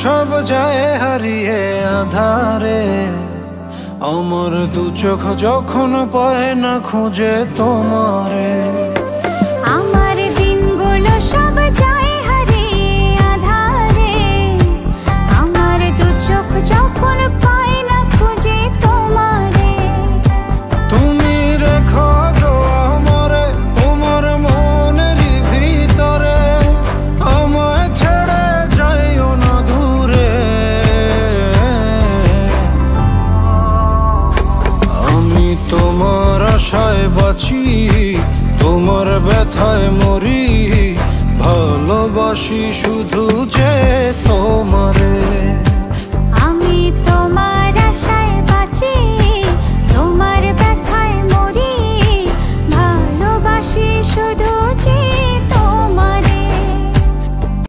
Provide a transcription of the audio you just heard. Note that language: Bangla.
সব যায় হারিয়ে আধারে। আমার দু চোখ যখন পায় না খুঁজে তোমারে। আমার দিনগুলো সব যায় হারিয়ে আধারে। আমার দু চোখ যখন পায় না খুঁজে তোমারে। তুমি রেখো গো আমারে তোমার মনের ভিতরে, আমায় ছেড়ে যাইও না দূরে। আমি তোমার আশায় বাঁচি, তোমার ব্যথায় মরি, ভালোবাসি শুধু যে তোমারে। আমি তোমার আশায় বাঁচি, তোমার ব্যথায় মরি, ভালোবাসি শুধু যে